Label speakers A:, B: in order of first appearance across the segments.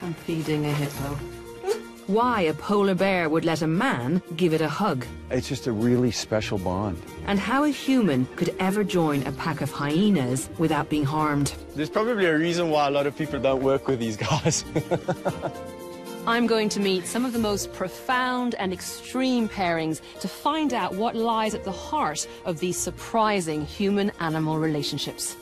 A: I'm feeding a hippo. Why a polar bear would let a man give it a hug.
B: It's just a really special bond.
A: And how a human could ever join a pack of hyenas without being harmed.
C: There's probably a reason why a lot of people don't work with these guys.
A: I'm going to meet some of the most profound and extreme pairings to find out what lies at the heart of these surprising human-animal relationships.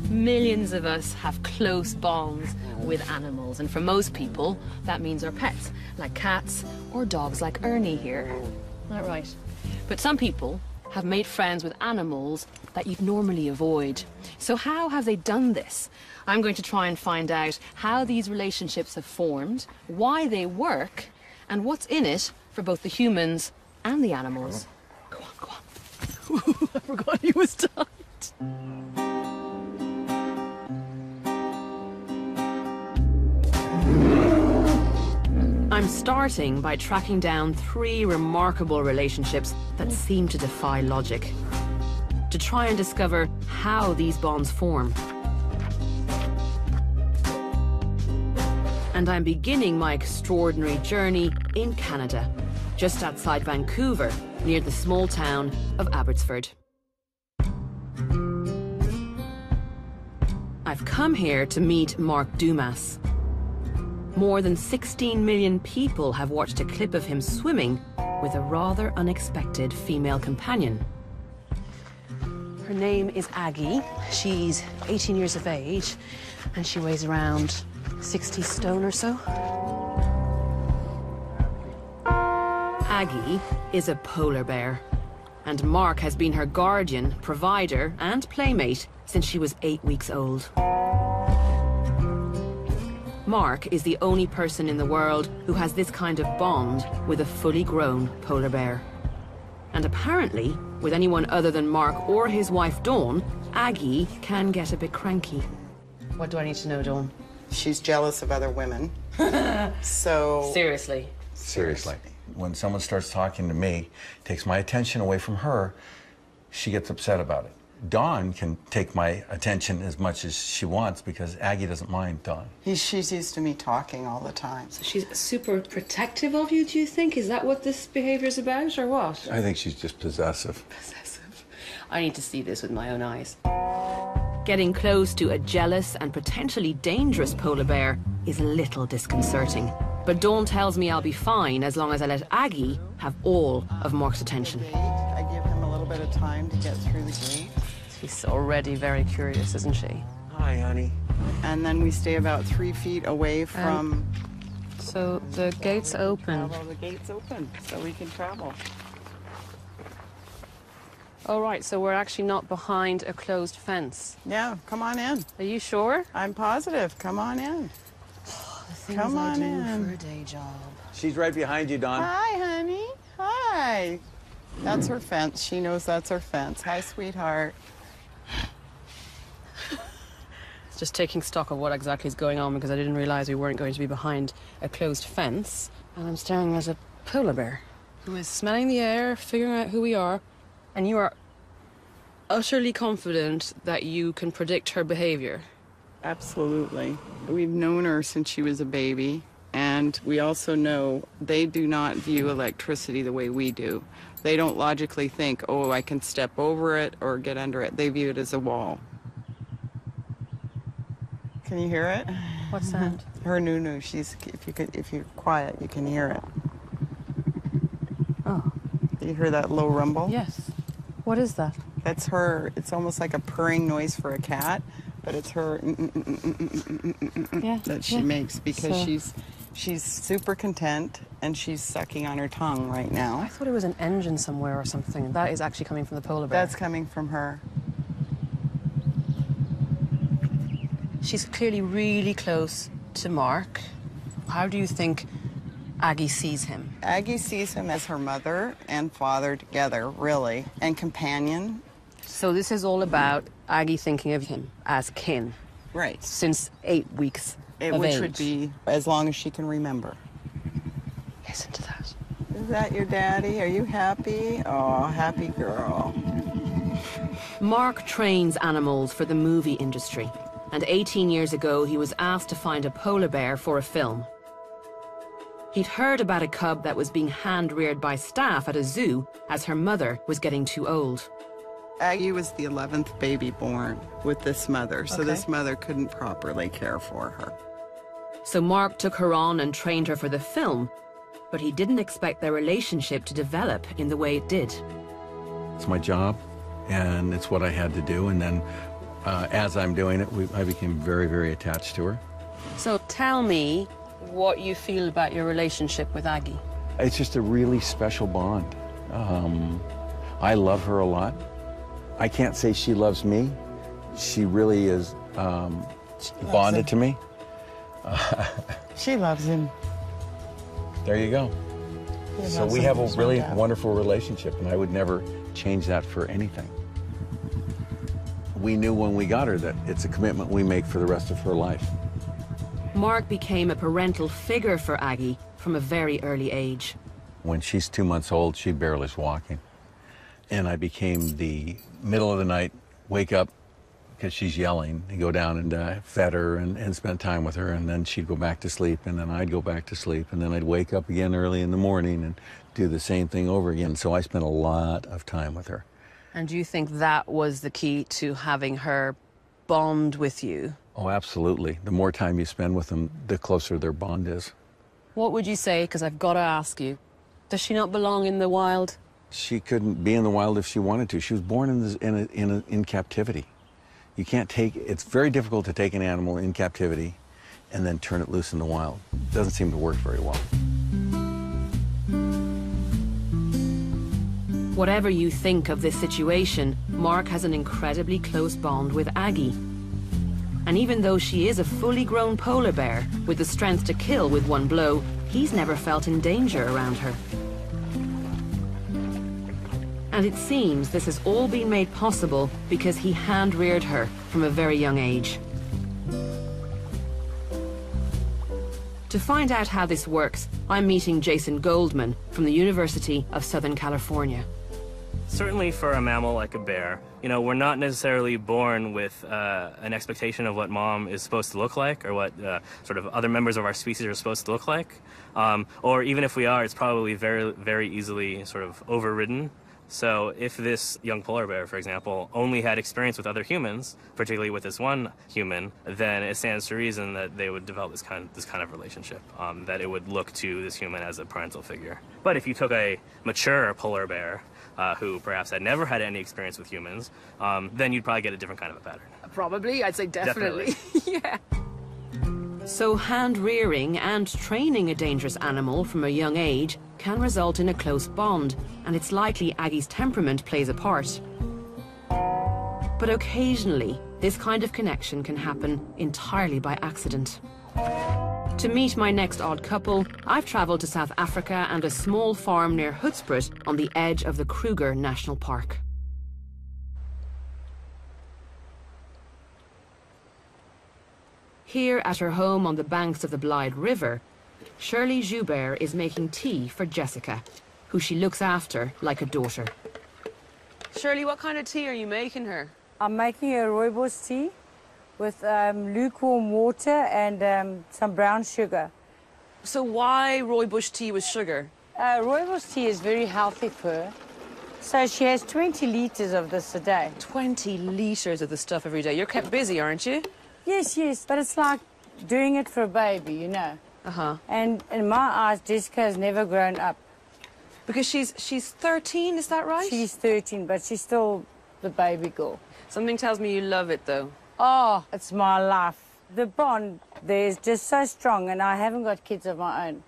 A: Millions of us have close bonds with animals, and for most people, that means our pets, like cats or dogs like Ernie here. Not right. But some people have made friends with animals that you'd normally avoid. So how have they done this? I'm going to try and find out how these relationships have formed, why they work, and what's in it for both the humans and the animals. Go on, go on. I forgot he was tight. I'm starting by tracking down 3 remarkable relationships that seem to defy logic, to try and discover how these bonds form. And I'm beginning my extraordinary journey in Canada, just outside Vancouver, near the small town of Abbotsford. I've come here to meet Mark Dumas. More than 16 million people have watched a clip of him swimming with a rather unexpected female companion. Her name is Aggie. She's 18 years of age, and she weighs around 60 stone or so. Aggie is a polar bear, and Mark has been her guardian, provider, and playmate since she was 8 weeks old. Mark is the only person in the world who has this kind of bond with a fully grown polar bear. And apparently, with anyone other than Mark or his wife Dawn, Aggie can get a bit cranky. What do I need to know, Dawn?
D: She's jealous of other women. So...
A: Seriously?
B: Seriously. When someone starts talking to me, takes my attention away from her, she gets upset about it. Dawn can take my attention as much as she wants because Aggie doesn't mind Dawn.
D: She's used to me talking all the time.
A: So she's super protective of you, do you think? Is that what this behavior's about, or what?
B: I think she's just possessive.
A: Possessive. I need to see this with my own eyes. Getting close to a jealous and potentially dangerous polar bear is a little disconcerting. But Dawn tells me I'll be fine as long as I let Aggie have all of Mark's attention.
D: I give him a little bit of time to get through the gate.
A: She's already very curious, isn't she?
B: Hi, honey.
D: And then we stay about 3 feet away from...
A: So the gate's open.
D: The gate's open, so we can travel.
A: Oh, right, so we're actually not behind a closed fence.
D: Yeah, come on in.
A: Are you sure?
D: I'm positive. Come on in.
A: The things
D: Come
A: I
D: on
A: do
D: in.
A: for a day job.
B: She's right behind you, Dawn.
D: Hi, honey. Hi. That's her fence. She knows that's her fence. Hi, sweetheart.
A: Just taking stock of what exactly is going on because I didn't realize we weren't going to be behind a closed fence. And I'm staring at a polar bear who is smelling the air, figuring out who we are. And you are utterly confident that you can predict her behavior.
D: Absolutely. We've known her since she was a baby. And we also know they do not view electricity the way we do. They don't logically think, oh, I can step over it or get under it. They view it as a wall. Can you hear it?
A: What's that?
D: Her nunu. She's if you're quiet, you can hear it.
A: Oh.
D: You hear that low rumble?
A: Yes. What is that?
D: That's her. It's almost like a purring noise for a cat, but it's her that she makes because she's super content and she's sucking on her tongue right now.
A: I thought it was an engine somewhere or something. That is actually coming from the polar bear.
D: That's coming from her.
A: She's clearly really close to Mark. How do you think
E: Aggie sees him?
D: Aggie sees him as her mother and father together, really, and companion.
E: So this is all about Aggie thinking of him as kin.
D: Right.
E: Since 8 weeks of
D: Which
E: age.
D: would be as long as she can remember.
E: Listen to that.
D: Is that your daddy? Are you happy? Oh, happy girl.
E: Mark trains animals for the movie industry, and 18 years ago he was asked to find a polar bear for a film. He'd heard about a cub that was being hand-reared by staff at a zoo as her mother was getting too old.
D: Aggie was the 11th baby born with this mother, so this mother couldn't properly care for her.
E: So Mark took her on and trained her for the film, but he didn't expect their relationship to develop in the way it did.
B: It's my job, and it's what I had to do. And then as I'm doing it, I became very, very attached to her.
E: So tell me what you feel about your relationship with Aggie.
B: It's just a really special bond. I love her a lot. I can't say she loves me. She really is bonded to me.
D: She loves him.
B: There you go. So we have a really wonderful relationship, and I would never change that for anything. We knew when we got her that it's a commitment we make for the rest of her life.
E: Mark became a parental figure for Aggie from a very early age.
B: When she's 2 months old, she barely is walking. And I became the middle of the night, wake up because she's yelling, and go down and fed her and spend time with her, and then she'd go back to sleep, and then I'd go back to sleep, and then I'd wake up again early in the morning and do the same thing over again. So I spent a lot of time with her.
E: And do you think that was the key to having her bond with you?
B: Oh, absolutely. The more time you spend with them, the closer their bond is.
E: What would you say, because I've got to ask you, does she not belong in the wild?
B: She couldn't be in the wild if she wanted to. She was born in captivity. You can't take, it's very difficult to take an animal in captivity and then turn it loose in the wild. It doesn't seem to work very well.
E: Whatever you think of this situation, Mark has an incredibly close bond with Aggie. And even though she is a fully grown polar bear with the strength to kill with one blow, he's never felt in danger around her. And it seems this has all been made possible because he hand-reared her from a very young age. To find out how this works, I'm meeting Jason Goldman from the University of Southern California.
F: Certainly for a mammal like a bear, you know, we're not necessarily born with an expectation of what mom is supposed to look like or what sort of other members of our species are supposed to look like. Or even if we are, it's probably very, very easily sort of overridden. So if this young polar bear, for example, only had experience with other humans, particularly with this one human, then it stands to reason that they would develop this kind of relationship, that it would look to this human as a parental figure. But if you took a mature polar bear who perhaps had never had any experience with humans, then you'd probably get a different kind of a pattern.
A: Probably, I'd say definitely. Yeah.
E: So hand-rearing and training a dangerous animal from a young age can result in a close bond, and it's likely Aggie's temperament plays a part. But occasionally, this kind of connection can happen entirely by accident. To meet my next odd couple, I've travelled to South Africa and a small farm near Hoedspruit on the edge of the Kruger National Park. Here at her home on the banks of the Blythe River, Shirley Joubert is making tea for Jessica, who she looks after like a daughter. Shirley, what kind of tea are you making her?
G: I'm making a rooibos tea with lukewarm water and some brown sugar.
E: So why rooibos tea with sugar?
G: Rooibos tea is very healthy for her. So she has 20 litres of this a day.
E: 20 litres of the stuff every day. You're kept busy, aren't you?
G: Yes, yes, but it's like doing it for a baby, you know.
E: Uh-huh.
G: And in my eyes, Jessica has never grown up.
E: Because she's 13, is that right?
G: She's 13, but she's still the baby girl.
E: Something tells me you love it, though.
G: Oh, it's my life. The bond there is just so strong, and I haven't got kids of my own.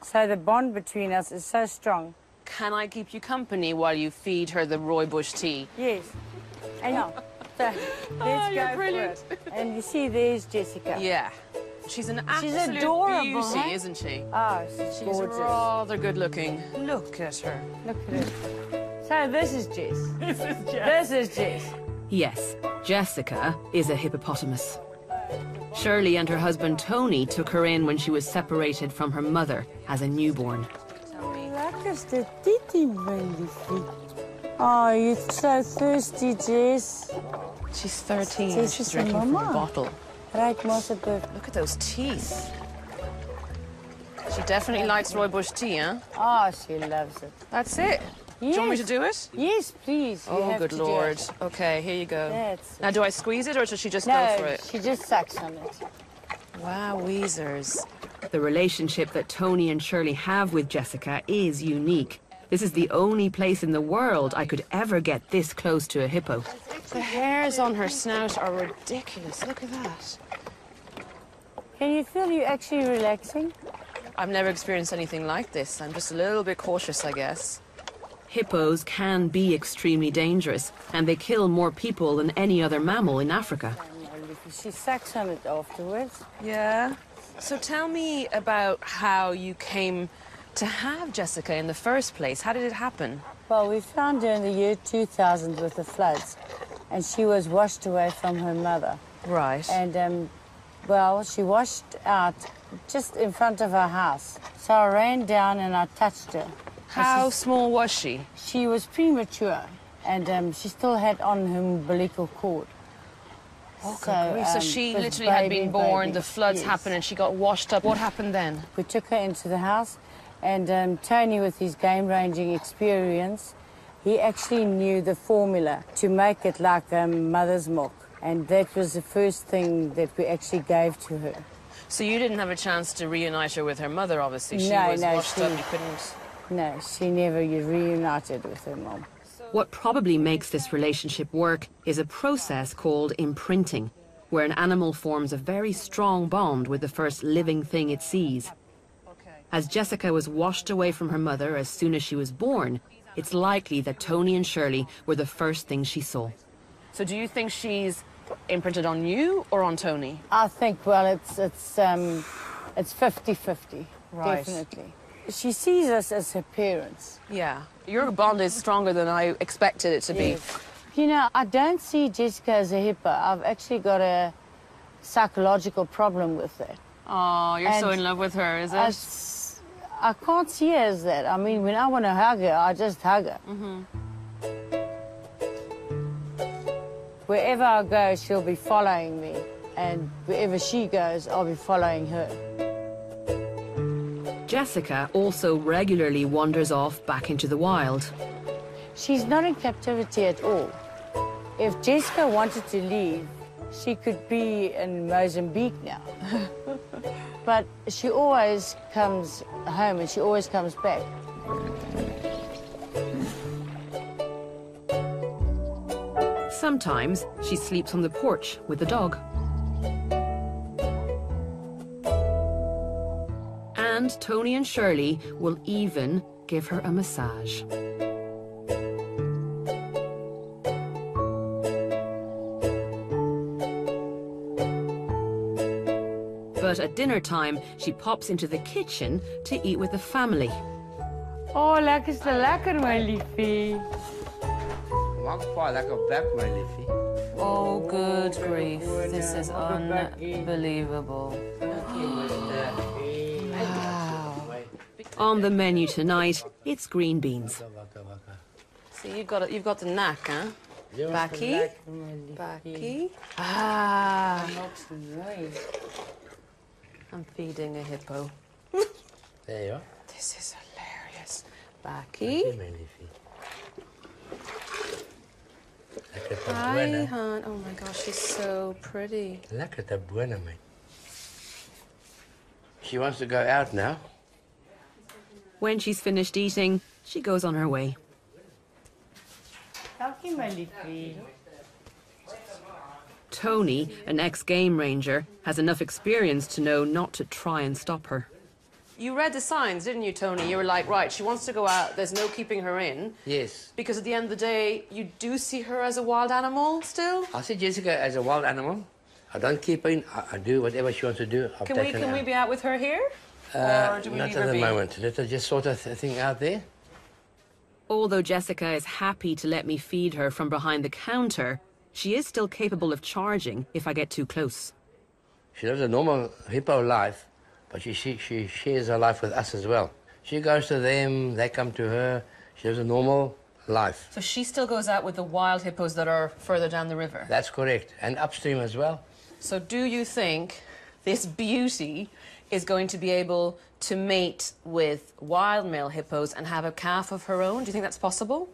G: So the bond between us is so strong.
E: Can I keep you company while you feed her the rooibos tea?
G: Yes. And yeah. So let's go
E: brilliant.
G: for it. And you see, there's Jessica.
E: Yeah.
A: She's an absolute
G: adorable,
A: beauty,
G: hey?
A: isn't she?
G: Oh, she's
A: She's
G: gorgeous.
A: rather good looking. Look at her.
G: Look at it. So this is Jess.
A: This is Jess.
G: This is Jess.
E: Yes, Jessica is a hippopotamus. Shirley and her husband Tony took her in when she was separated from her mother as a newborn.
G: Lekker de titi, baby. Oh, you're so thirsty, Jess.
A: She's 13 and
G: Jess
A: she's
G: is a
A: drinking from a
G: mama.
A: bottle.
G: Right, Mosse.
A: Look at those teeth. She definitely likes rooibos tea, huh?
G: Oh, she loves it.
A: That's it. Do you want me to do it?
G: Yes, please. You
A: Oh,
G: have
A: good
G: to do
A: Lord.
G: it.
A: Okay, here you go.
G: That's
A: Now, do I squeeze it or does she just
G: No,
A: go for it?
G: she just sucks on it.
A: Wow, Weezers.
E: The relationship that Tony and Shirley have with Jessica is unique. This is the only place in the world I could ever get this close to a hippo.
A: The hairs on her snout are ridiculous. Look at that.
G: Can you feel you actually relaxing?
A: I've never experienced anything like this. I'm just a little bit cautious, I guess.
E: Hippos can be extremely dangerous, and they kill more people than any other mammal in Africa.
G: She sucks on it afterwards.
A: Yeah. So tell me about how you came to have Jessica in the first place. How did it happen?
G: Well, we found her in the year 2000 with the floods, and she was washed away from her mother.
A: Right.
G: And, well, she washed out just in front of our house. So I ran down and I touched her.
A: How small was she?
G: She was premature, and she still had on her umbilical cord.
A: So she
G: was
A: literally had been born,
G: baby.
A: the floods
G: Yes.
A: happened, and she got washed up. What happened then?
G: We took her into the house, and Tony, with his game ranging experience, he actually knew the formula to make it like mother's milk. And that was the first thing that we actually gave to her.
A: So you didn't have a chance to reunite her with her mother, obviously. She
G: No,
A: was
G: no,
A: washed
G: she-
A: up, you couldn't...
G: No, she never reunited with her mom.
E: What probably makes this relationship work is a process called imprinting, where an animal forms a very strong bond with the first living thing it sees. As Jessica was washed away from her mother as soon as she was born, it's likely that Tony and Shirley were the first things she saw.
A: So do you think she's imprinted on you or on Tony?
G: I think, well, it's 50-50,
A: Right.
G: definitely. She sees us as her parents.
A: Yeah. Your bond is stronger than I expected it to be.
G: You know, I don't see Jessica as a hippo. I've actually got a psychological problem with that.
A: Oh, you're so
G: And
A: in love with her, is it?
G: I can't see her as that. I mean, when I want to hug her, I just hug her. Wherever I go, she'll be following me. And wherever she goes, I'll be following her.
E: Jessica also regularly wanders off back into the wild.
G: She's not in captivity at all. If Jessica wanted to leave, she could be in Mozambique now. But she always comes home and she always comes back.
E: Sometimes she sleeps on the porch with the dog. And Tony and Shirley will even give her a massage. But at dinner time, she pops into the kitchen to eat with the family.
G: Oh, lekker is te lekker, my liefie.
H: Maak pa lekker bek, my liefie.
A: Oh, good grief. This is unbelievable.
E: On the menu tonight, it's green beans.
A: So you've got the knack, huh? Bakkie. Bakkie. Ah. I'm feeding a hippo.
H: There you are.
A: This is hilarious.
H: Hier,
A: Bakkie.
H: my liefie. Lekker te
A: Hi,
H: buena.
A: hon. Oh my gosh, she's so pretty.
H: Lekker te buena, mate. She wants to go out now.
E: When she's finished eating, she goes on her way.
G: Dankie, my liefie.
E: Tony, an ex-game ranger, has enough experience to know not to try and stop her.
A: You read the signs, didn't you, Tony? You were like, right, she wants to go out. There's no keeping her in.
H: Yes.
A: Because at the end of the day, you do see her as a wild animal still?
H: I see Jessica as a wild animal. I don't keep her in. I do whatever she wants to do.
E: Can we be out with her here? Or do we
H: not
E: leave
H: at
E: her
H: the
E: be?
H: moment. Let her just sort of thing out there.
E: Although Jessica is happy to let me feed her from behind the counter, she is still capable of charging if I get too close.
H: She lives a normal hippo life, but she shares her life with us as well. She goes to them, they come to her. She lives a normal life.
E: So she still goes out with the wild hippos that are further down the river?
H: That's correct, and upstream as well.
E: So do you think this beauty is going to be able to mate with wild male hippos and have a calf of her own? Do you think that's possible?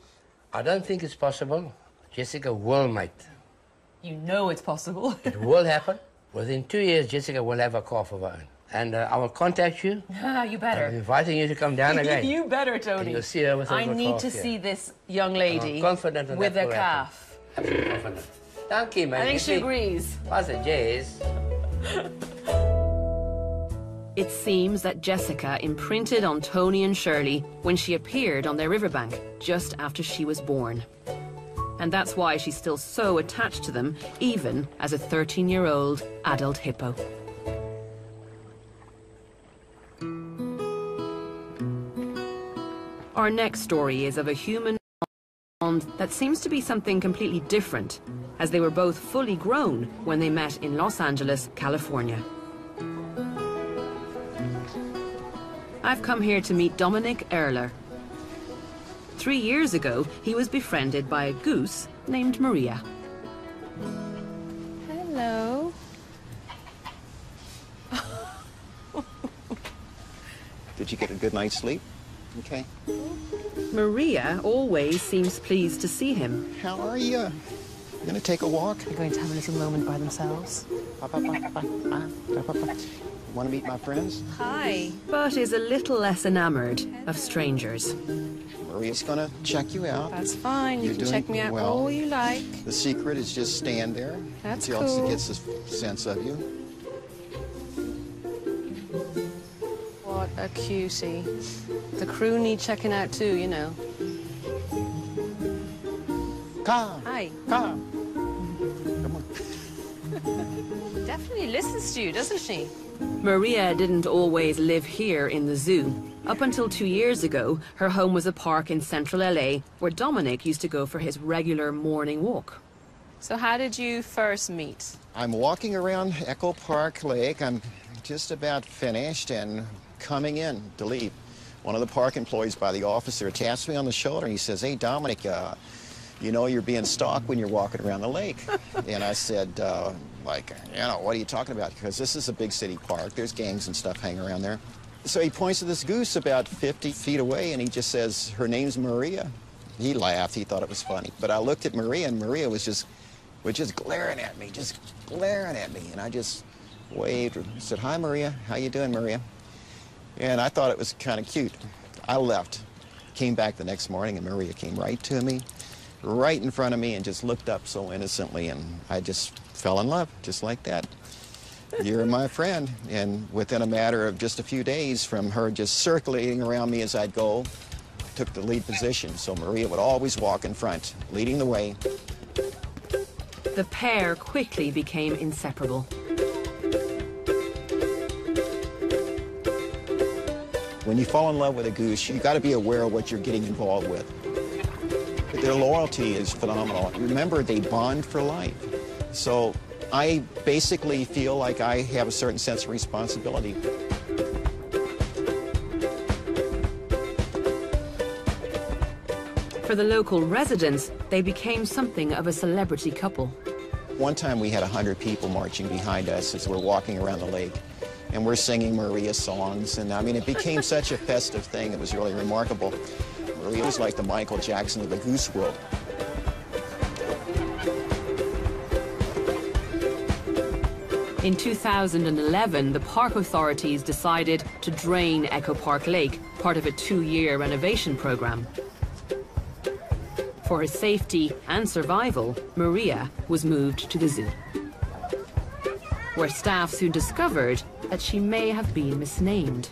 H: I don't think it's possible. Jessica will mate.
E: You know it's possible.
H: It will happen. Within 2 years, Jessica will have a calf of her own. And I will contact you.
E: You better.
H: I'm inviting you to come down again.
E: You better, Tony.
H: And you'll see her with her
E: I
H: good
E: need
H: calf
E: to
H: here.
E: see this young lady
H: I'm confident
E: with
H: that
E: a
H: will
E: calf.
H: happen. Absolutely confident. Thank you, man.
E: I think
H: You
E: she
H: see,
E: agrees.
H: What's it, Jess?
E: It seems that Jessica imprinted on Tony and Shirley when she appeared on their riverbank just after she was born. And that's why she's still so attached to them, even as a 13-year-old adult hippo. Our next story is of a human bond that seems to be something completely different, as they were both fully grown when they met in Los Angeles, California. I've come here to meet Dominic Erler. 3 years ago, he was befriended by a goose named Maria.
A: Hello.
I: Did you get a good night's sleep? Okay.
E: Maria always seems pleased to see him.
I: How are you? You gonna take a walk?
A: They're going to have a little moment by themselves.
I: Want to meet my friends?
A: Hi.
E: But is a little less enamored of strangers.
I: Maria's gonna check you out.
A: That's fine. You
I: You're
A: can check
I: doing
A: me out
I: well.
A: all you like.
I: The secret is just stand there
A: That's
I: until
A: cool.
I: she gets a sense of you.
A: What a cutie. The crew need checking out too, you know.
I: Come,
A: Hi.
I: come. Come on.
A: Definitely listens to you, doesn't she?
E: Maria didn't always live here in the zoo. Up until 2 years ago, her home was a park in central LA where Dominic used to go for his regular morning walk.
A: So how did you first meet?
I: I'm walking around Echo Park Lake. I'm just about finished and coming in to leave. One of the park employees by the officer taps me on the shoulder and he says, "Hey, Dominic, you know you're being stalked when you're walking around the lake." And I said, what are you talking about? Because this is a big city park. There's gangs and stuff hanging around there. So he points to this goose about 50 feet away and he just says, "Her name's Maria." He laughed. He thought it was funny. But I looked at Maria and Maria was just glaring at me, just glaring at me. And I just waved, said, "Hi, Maria. How you doing, Maria?" And I thought it was kind of cute. I left, came back the next morning, and Maria came right to me, right in front of me, and just looked up so innocently, and I just fell in love, just like that. "You're my friend." And within a matter of just a few days, from her just circulating around me as I'd go, I took the lead position. So Maria would always walk in front, leading the way.
E: The pair quickly became inseparable.
I: When you fall in love with a goose, you got to be aware of what you're getting involved with. Their loyalty is phenomenal. Remember, they bond for life. So I basically feel like I have a certain sense of responsibility.
E: For the local residents, they became something of a celebrity couple.
I: One time we had 100 people marching behind us as we're walking around the lake. And we're singing Maria songs. And I mean, it became such a festive thing. It was really remarkable. Maria was like the Michael Jackson of the goose world.
E: In 2011, the park authorities decided to drain Echo Park Lake, part of a 2-year renovation program. For her safety and survival, Maria was moved to the zoo, where staff soon discovered that she may have been misnamed.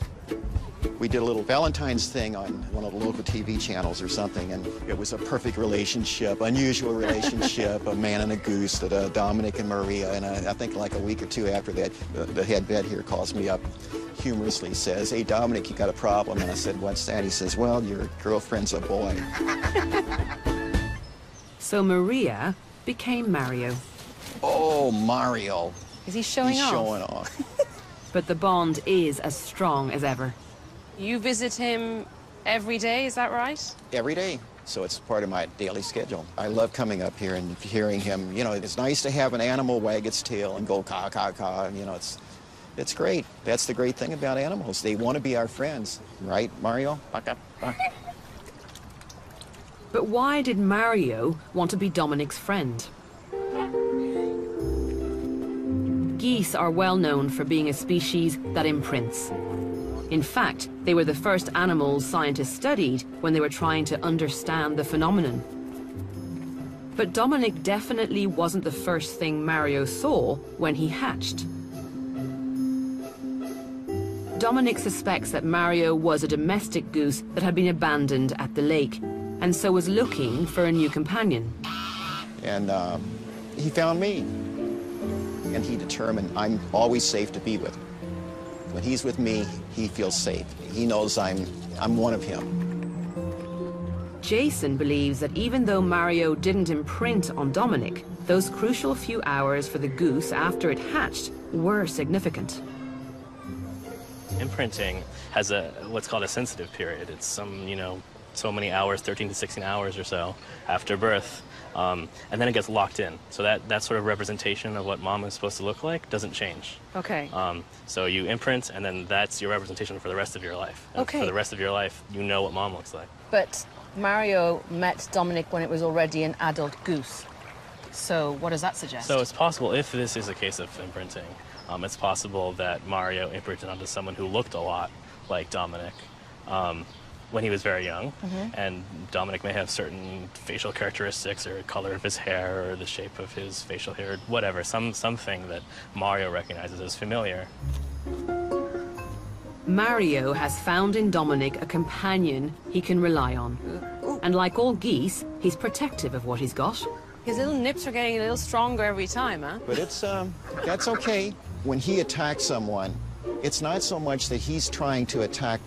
I: We did a little Valentine's thing on one of the local TV channels or something, and it was a perfect relationship, unusual relationship, a man and a goose that Dominic and Maria, and I think like a week or two after that, the head vet here calls me up, humorously says, "Hey, Dominic, you got a problem?" And I said, "What's that?" He says, "Well, your girlfriend's a boy."
E: So Maria became Mario.
I: Oh, Mario.
A: Is he showing off?
I: He's showing off.
E: But the bond is as strong as ever.
A: You visit him every day, is that right?
I: Every day. So it's part of my daily schedule. I love coming up here and hearing him. You know, it's nice to have an animal wag its tail and go caw, caw, caw. You know, it's great. That's the great thing about animals. They want to be our friends. Right, Mario?
E: But why did Mario want to be Dominic's friend? Geese are well known for being a species that imprints. In fact, they were the first animals scientists studied when they were trying to understand the phenomenon. But Dominic definitely wasn't the first thing Mario saw when he hatched. Dominic suspects that Mario was a domestic goose that had been abandoned at the lake, and so was looking for a new companion.
I: And he found me. And he determined I'm always safe to be with. When he's with me, he feels safe. He knows I'm one of him.
E: Jason believes that even though Mario didn't imprint on Dominic, those crucial few hours for the goose after it hatched were significant.
F: Imprinting has what's called a sensitive period. It's so many hours, 13 to 16 hours or so after birth. And then it gets locked in. So that sort of representation of what mom is supposed to look like doesn't change.
A: Okay.
F: So you imprint, and then that's your representation for the rest of your life. And
A: okay.
F: For the rest of your life, you know what mom looks like.
A: But Mario met Dominic when it was already an adult goose. So what does that suggest?
F: So it's possible, if this is a case of imprinting, it's possible that Mario imprinted onto someone who looked a lot like Dominic. When he was very young, and Dominic may have certain facial characteristics or color of his hair or the shape of his facial hair, whatever, something that Mario recognizes as familiar.
E: Mario has found in Dominic a companion he can rely on. And like all geese, he's protective of what he's got.
A: His little nips are getting a little stronger every time, huh?
I: But that's okay. When he attacks someone, it's not so much that he's trying to attack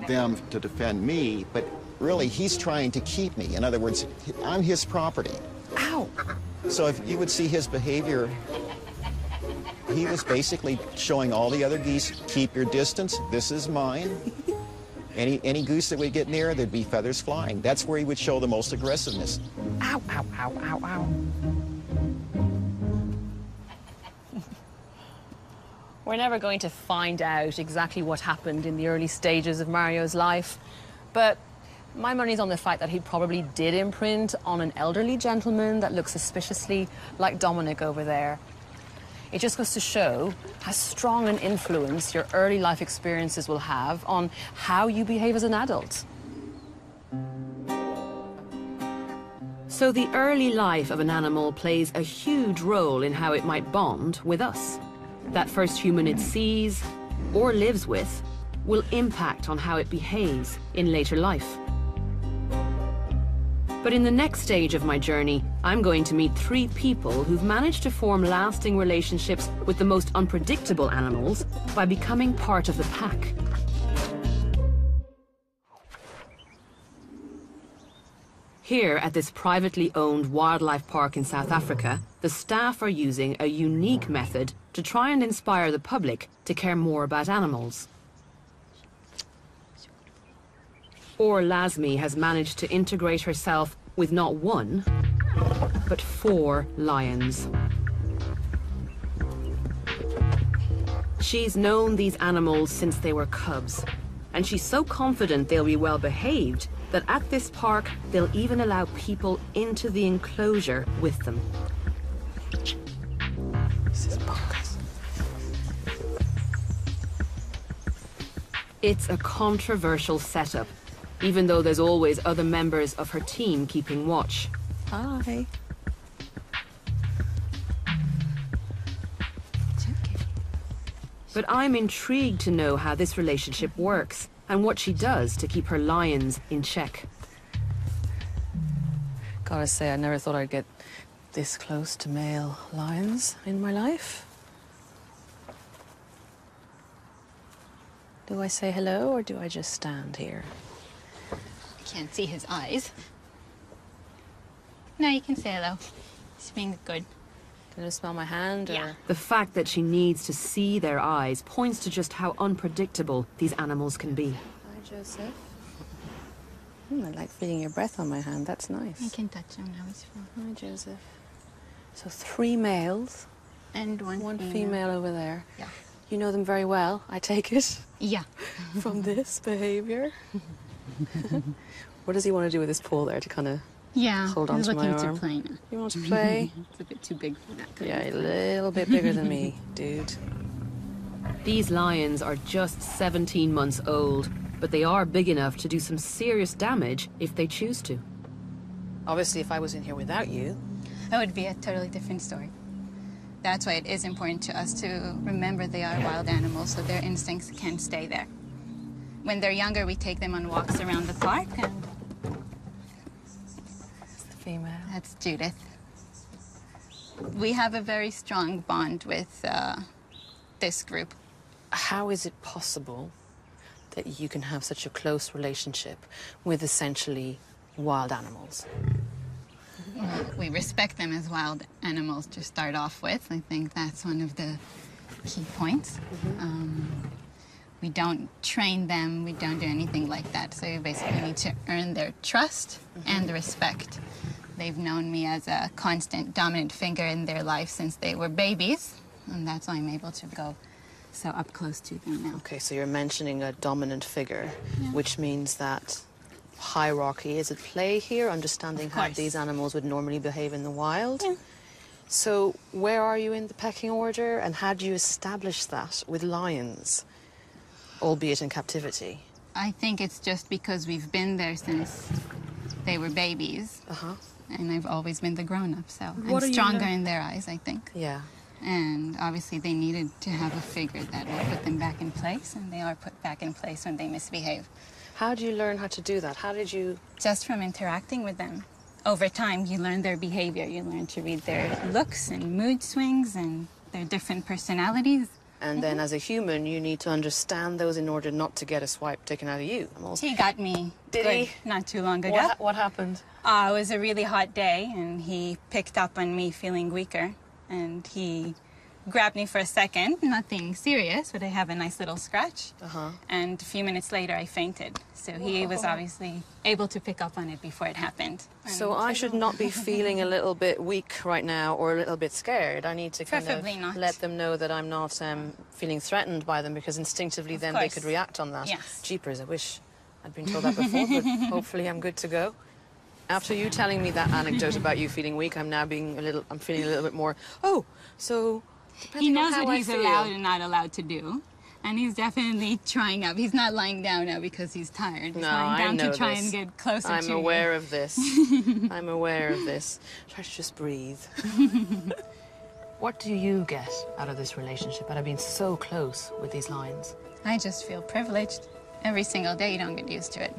I: them to defend me, but really he's trying to keep me. In other words, I'm his property.
A: Ow!
I: So if you would see his behavior, he was basically showing all the other geese, keep your distance, this is mine. Any goose that would get near, there'd be feathers flying. That's where he would show the most aggressiveness.
A: Ow, ow, ow, ow, ow. We're never going to find out exactly what happened in the early stages of Mario's life, but my money's on the fact that he probably did imprint on an elderly gentleman that looks suspiciously like Dominic over there. It just goes to show how strong an influence your early life experiences will have on how you behave as an adult.
E: So the early life of an animal plays a huge role in how it might bond with us. That first human it sees or lives with will impact on how it behaves in later life. But in the next stage of my journey, I'm going to meet 3 people who've managed to form lasting relationships with the most unpredictable animals by becoming part of the pack. Here at this privately owned wildlife park in South Africa, the staff are using a unique method to try and inspire the public to care more about animals. Or Lasmi has managed to integrate herself with not 1, but 4 lions. She's known these animals since they were cubs, and she's so confident they'll be well behaved that at this park they'll even allow people into the enclosure with them.
A: This is bonkers.
E: It's a controversial setup, even though there's always other members of her team keeping watch.
A: Hi.
E: But I'm intrigued to know how this relationship works, and what she does to keep her lions in check.
A: Gotta say, I never thought I'd get this close to male lions in my life. Do I say hello or do I just stand here?
J: Can't see his eyes. No, you can say hello. He's being good.
A: Can I smell my hand?
J: Yeah.
A: Or...
E: The fact that she needs to see their eyes points to just how unpredictable these animals can be.
A: Hi, Joseph. I like feeling your breath on my hand. That's nice.
J: I can touch him now. He's fine.
A: Hi, Joseph. So 3 males.
J: And one
A: female over there.
J: Yeah.
A: You know them very well, I take it?
J: Yeah.
A: From this behavior? What does he want to do with his paw there to kind of hold on
J: he's
A: to my
J: looking
A: arm?
J: to play now.
A: You want to play?
J: It's a bit too big for that.
A: Yeah, a little bit bigger than me, dude.
E: These lions are just 17 months old, but they are big enough to do some serious damage if they choose to.
A: Obviously, if I was in here without you...
J: That would be a totally different story. That's why it is important to us to remember they are wild animals, so their instincts can stay there. When they're younger, we take them on walks around the park, and...
A: It's the female.
J: That's Judith. We have a very strong bond with this group.
A: How is it possible that you can have such a close relationship with essentially wild animals?
J: We respect them as wild animals to start off with. I think that's one of the key points. We don't train them, we don't do anything like that. So you basically need to earn their trust and respect. They've known me as a constant dominant figure in their life since they were babies, and that's why I'm able to go so up close to them now.
A: Okay, so you're mentioning a dominant figure, which means that hierarchy is at play here, understanding how these animals would normally behave in the wild.
J: Yeah.
A: So where are you in the pecking order, and how do you establish that with lions, albeit in captivity?
J: I think it's just because we've been there since they were babies. And I've always been the grown-up, so I'm stronger in their eyes, I think.
A: Yeah.
J: And obviously they needed to have a figure that would put them back in place, and they are put back in place when they misbehave.
A: How do you learn how to do that? How did you...
J: Just from interacting with them. Over time, you learn their behavior. You learn to read their looks and mood swings and their different personalities.
A: And then as a human, you need to understand those in order not to get a swipe taken out of you.
J: He got me
A: Did he?
J: Not too long ago.
A: What happened?
J: It was a really hot day, and he picked up on me feeling weaker. And he grabbed me for a second. Nothing serious, but I have a nice little scratch. And a few minutes later, I fainted. So he was obviously able to pick up on it before it happened.
A: So I should not be feeling a little bit weak right now or a little bit scared. I need to kind
J: Preferably
A: of
J: not.
A: let them know that I'm not feeling threatened by them, because instinctively then they could react on that.
J: Yes.
A: Jeepers, I wish I'd been told that before, but hopefully I'm good to go. After you telling me that anecdote about you feeling weak, I'm feeling a little bit more, so
J: he knows
A: on how
J: what he's
A: I feel.
J: allowed and not allowed to do. And he's definitely trying up. He's not lying down now because he's tired. He's lying down to try and get closer to you.
A: I'm aware of this. I'm aware of this. Try to just breathe. What do you get out of this relationship, out of being so close with these lions?
J: I just feel privileged. Every single day you don't get used to it.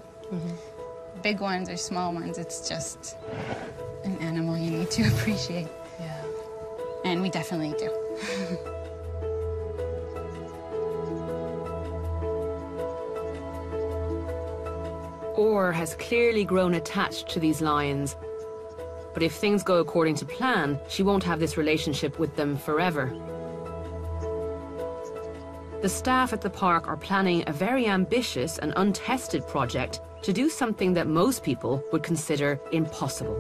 J: Big ones or small ones, it's just an animal you need to appreciate.
A: Yeah.
J: And we definitely do.
E: Orr has clearly grown attached to these lions. But if things go according to plan, she won't have this relationship with them forever. The staff at the park are planning a very ambitious and untested project to do something that most people would consider impossible.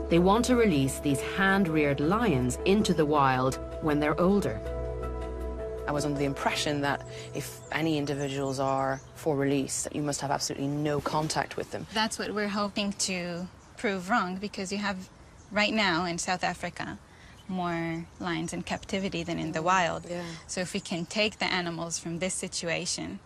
E: They want to release these hand-reared lions into the wild when they're older.
A: I was under the impression that if any individuals are for release, that you must have absolutely no contact with them.
J: That's what we're hoping to prove wrong, because you have, right now in South Africa, more lions in captivity than in the wild.
A: Yeah.
J: So if we can take the animals from this situation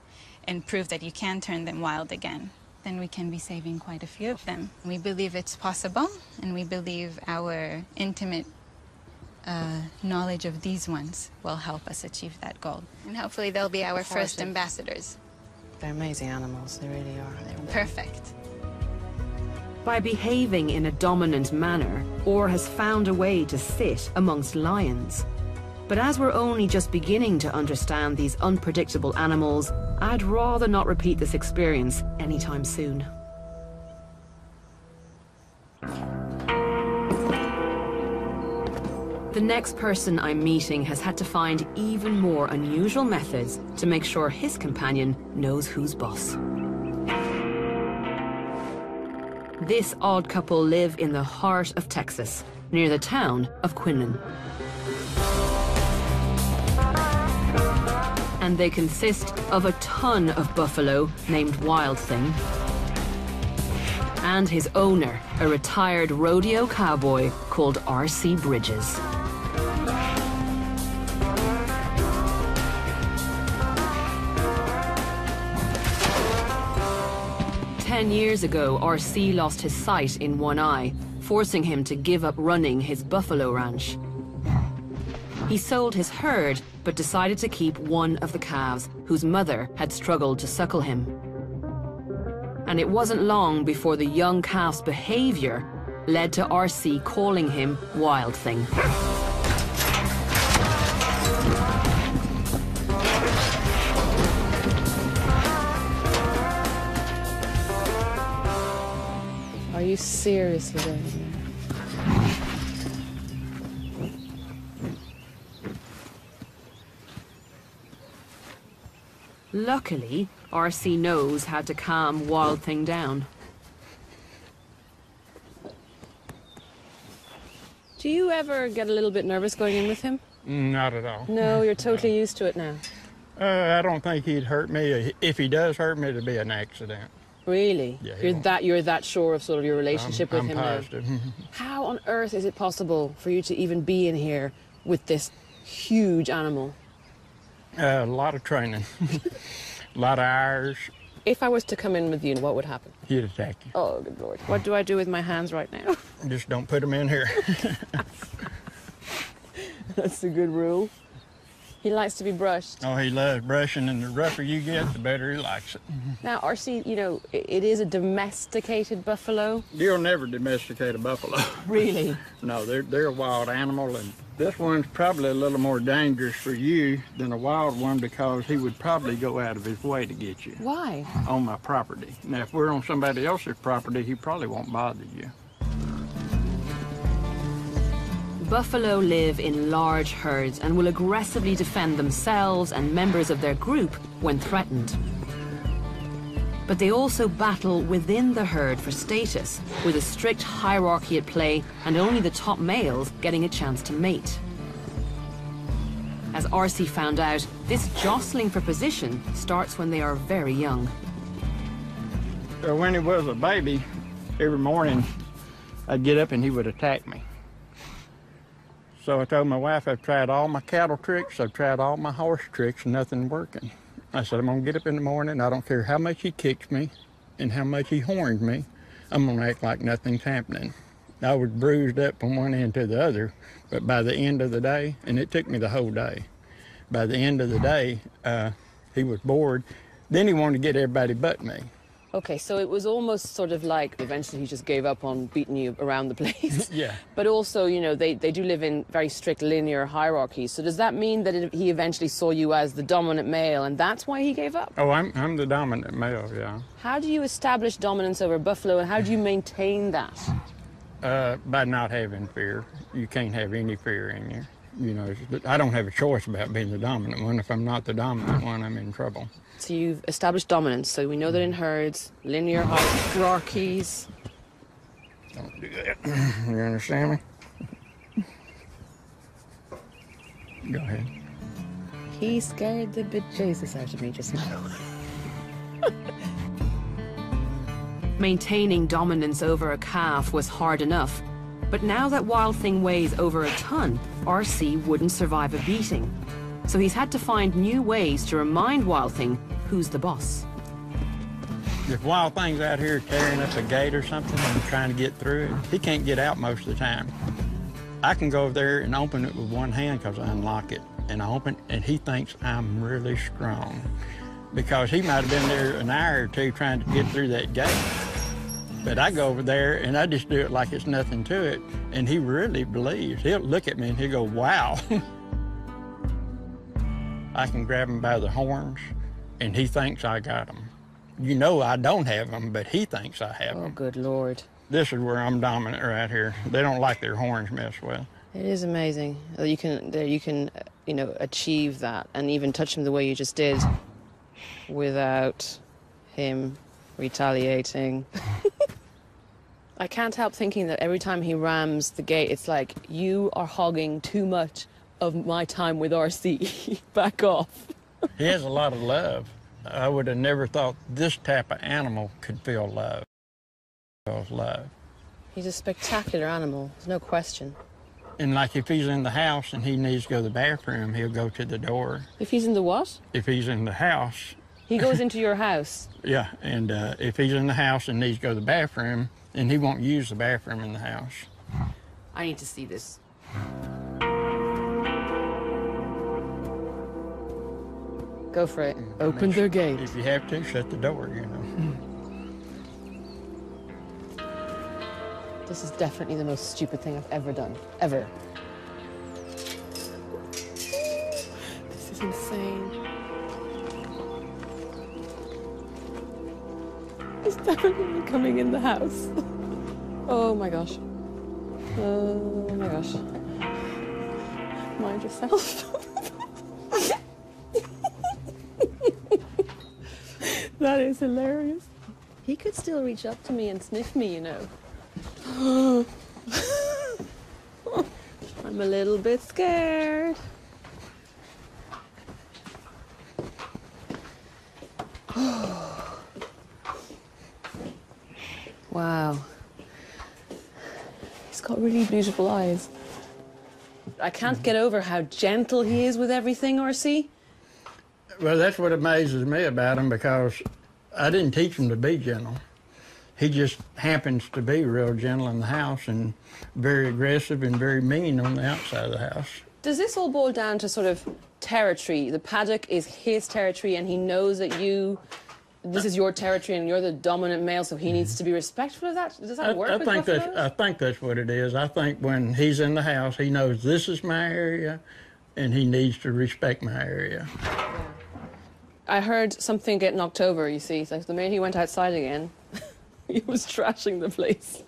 J: and prove that you can turn them wild again, then we can be saving quite a few of them. We believe it's possible, and we believe our intimate knowledge of these ones will help us achieve that goal. And hopefully they'll be our first ambassadors.
K: They're amazing animals, they really are.
J: They're perfect.
E: By behaving in a dominant manner, Orr has found a way to sit amongst lions. But as we're only just beginning to understand these unpredictable animals, I'd rather not repeat this experience anytime soon. The next person I'm meeting has had to find even more unusual methods to make sure his companion knows who's boss. This odd couple live in the heart of Texas, near the town of Quinlan. And they consist of a ton of buffalo named Wild Thing, and his owner, a retired rodeo cowboy called R.C. Bridges. Ten years ago, R.C. lost his sight in one eye, forcing him to give up running his buffalo ranch. He sold his herd, but decided to keep one of the calves, whose mother had struggled to suckle him. And it wasn't long before the young calf's behavior led to R.C. calling him Wild Thing.
K: Are you seriously going there?
E: Luckily, R.C. knows how to calm Wild Thing down.
K: Do you ever get a little bit nervous going in with him?
L: Not at all.
K: No, you're totally used to it now.
L: I don't think he'd hurt me. If he does hurt me, it'll be an accident.
K: Really?
L: Yeah,
K: you're that sure of sort of your relationship with him
L: positive.
K: now? How on earth is it possible for you to even be in here with this huge animal?
L: A lot of training, a lot of hours.
K: If I was to come in with you, what would happen?
L: He'd attack you.
K: Oh, good Lord. What do I do with my hands right now?
L: Just don't put them in here.
K: That's a good rule. He likes to be brushed.
L: Oh, he loves brushing, and the rougher you get, the better he likes it.
K: Now, R.C., you know, it is a domesticated buffalo.
L: You'll never domesticate a buffalo.
K: Really?
L: No, they're a wild animal, and this one's probably a little more dangerous for you than a wild one because he would probably go out of his way to get you.
K: Why?
L: On my property. Now, if we're on somebody else's property, he probably won't bother you.
E: Buffalo live in large herds and will aggressively defend themselves and members of their group when threatened. But they also battle within the herd for status, with a strict hierarchy at play and only the top males getting a chance to mate. As R.C. found out, this jostling for position starts when they are very young.
L: When he was a baby, every morning I'd get up and he would attack me. So I told my wife I've tried all my cattle tricks, I've tried all my horse tricks, nothing working. I said, I'm gonna get up in the morning, I don't care how much he kicks me and how much he horns me, I'm gonna act like nothing's happening. I was bruised up from one end to the other, but by the end of the day, and it took me the whole day, by the end of the day, he was bored. Then he wanted to get everybody but me.
K: Okay, so it was almost sort of like eventually he just gave up on beating you around the place.
L: Yeah.
K: But also, you know, they do live in very strict linear hierarchies. So does that mean that he eventually saw you as the dominant male and that's why he gave up?
L: Oh, I'm the dominant male, yeah.
K: How do you establish dominance over buffalo and how do you maintain that?
L: By not having fear. You can't have any fear in you. You know, I don't have a choice about being the dominant one. If I'm not the dominant one, I'm in trouble.
K: So you've established dominance. So we know that in herds, linear hierarchies.
L: Don't do that. You understand me? Go ahead.
K: He scared the bejesus out of me just now.
E: Maintaining dominance over a calf was hard enough, but now that Wild Thing weighs over a ton, R.C. wouldn't survive a beating. So he's had to find new ways to remind Wild Thing who's the boss.
L: If Wild Thing's out here tearing up a gate or something and trying to get through it, he can't get out most of the time. I can go over there and open it with one hand because I unlock it. And I open, and he thinks I'm really strong. because he might have been there an hour or two trying to get through that gate. But I go over there and I just do it like it's nothing to it, and he really believes. He'll look at me and he'll go, wow. I can grab him by the horns, and he thinks I got him. You know I don't have them, but he thinks I have them.
K: Oh, good Lord.
L: This is where I'm dominant right here. They don't like their horns messed with.
K: It is amazing. You can, you know, achieve that and even touch him the way you just did without him retaliating. I can't help thinking that every time he rams the gate, it's like, you are hogging too much of my time with RC. Back off.
L: He has a lot of love. I would have never thought this type of animal could feel love. Love.
K: He's a spectacular animal, there's no question.
L: And like if he's in the house and he needs to go to the bathroom, he'll go to the door.
K: If he's in the what?
L: If he's in the house.
K: He goes into your house?
L: Yeah, and if he's in the house and needs to go to the bathroom, then he won't use the bathroom in the house.
K: I need to see this. Go for it. Open their gate.
L: If you have to, shut the door, you know.
K: This is definitely the most stupid thing I've ever done. Ever. This is insane. He's definitely coming in the house. Oh my gosh. Oh my gosh. Mind yourself. That is hilarious. He could still reach up to me and sniff me, you know. I'm a little bit scared. Wow. He's got really beautiful eyes. I can't get over how gentle he is with everything, RC.
L: Well, that's what amazes me about him, because I didn't teach him to be gentle. He just happens to be real gentle in the house and very aggressive and very mean on the outside of the house.
K: Does this all boil down to sort of territory? The paddock is his territory and he knows that this is your territory and you're the dominant male, so he needs to be respectful of that? Does that work with buffaloes?
L: I think that's what it is. I think when he's in the house, he knows this is my area and he needs to respect my area.
K: Yeah. I heard something get knocked over, you see. So the minute he went outside again, he was trashing the place.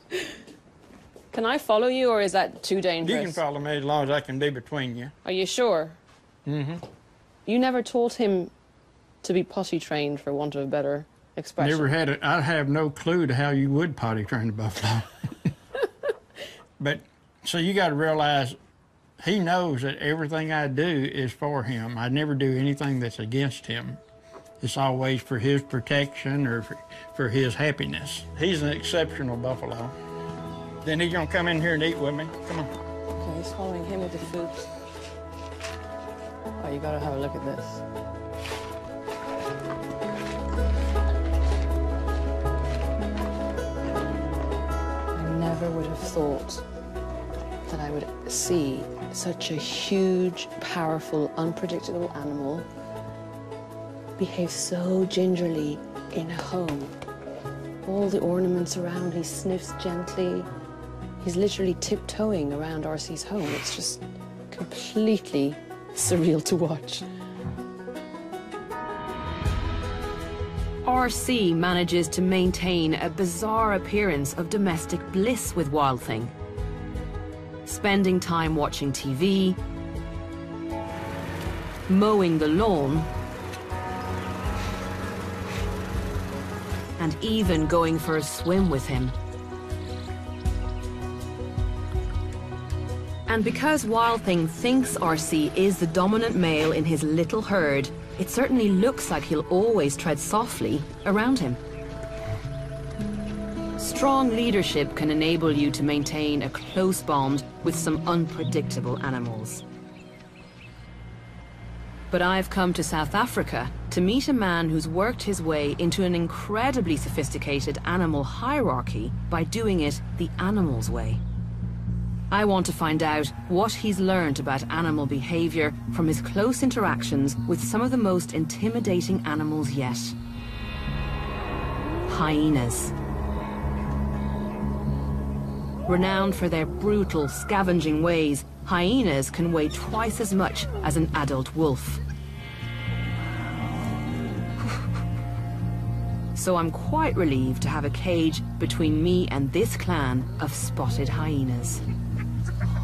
K: Can I follow you, or is that too dangerous?
L: You can follow me as long as I can be between you.
K: Are you sure?
L: Mm-hmm.
K: You never taught him to be potty trained, for want of a better expression.
L: Never had it. I have no clue to how you would potty train a buffalo. But, so you got to realize, he knows that everything I do is for him. I never do anything that's against him. It's always for his protection or for his happiness. He's an exceptional buffalo. Then he's gonna come in here and eat with me. Come on.
K: Okay, he's following him with the food. Oh, you gotta have a look at this. I never would have thought that I would see such a huge, powerful, unpredictable animal behave so gingerly in a home. All the ornaments around, he sniffs gently. He's literally tiptoeing around RC's home. It's just completely surreal to watch.
E: RC manages to maintain a bizarre appearance of domestic bliss with Wild Thing. Spending time watching TV, mowing the lawn, and even going for a swim with him. And because Wild Thing thinks RC is the dominant male in his little herd, it certainly looks like he'll always tread softly around him. Strong leadership can enable you to maintain a close bond with some unpredictable animals. But I've come to South Africa to meet a man who's worked his way into an incredibly sophisticated animal hierarchy by doing it the animal's way. I want to find out what he's learned about animal behavior from his close interactions with some of the most intimidating animals yet. Hyenas. Renowned for their brutal, scavenging ways, hyenas can weigh twice as much as an adult wolf. So I'm quite relieved to have a cage between me and this clan of spotted hyenas.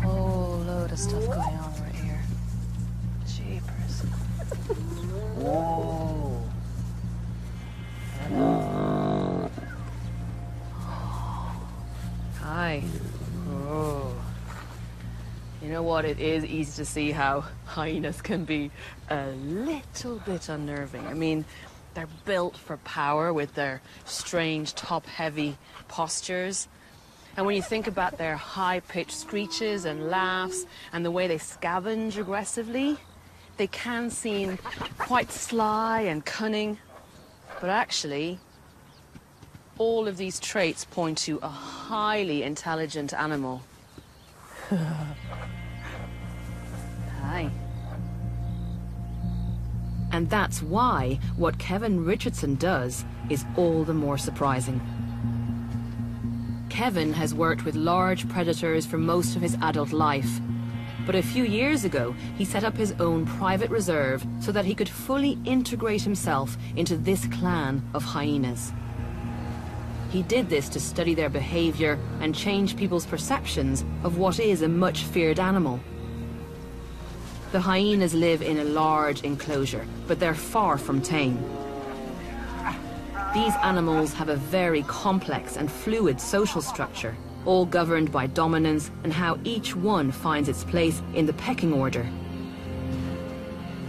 K: Whole load of stuff going on right here. Jeepers.
L: Whoa.
A: Hi. Oh. You know what? It is easy to see how hyenas can be a little bit unnerving. I mean, they're built for power with their strange top-heavy postures. And when you think about their high-pitched screeches and laughs and the way they scavenge aggressively, they can seem quite sly and cunning. But actually, all of these traits point to a highly intelligent animal. Hi.
E: And that's why what Kevin Richardson does is all the more surprising. Kevin has worked with large predators for most of his adult life. But a few years ago, he set up his own private reserve so that he could fully integrate himself into this clan of hyenas. He did this to study their behavior and change people's perceptions of what is a much feared animal. The hyenas live in a large enclosure, but they're far from tame. These animals have a very complex and fluid social structure, all governed by dominance and how each one finds its place in the pecking order.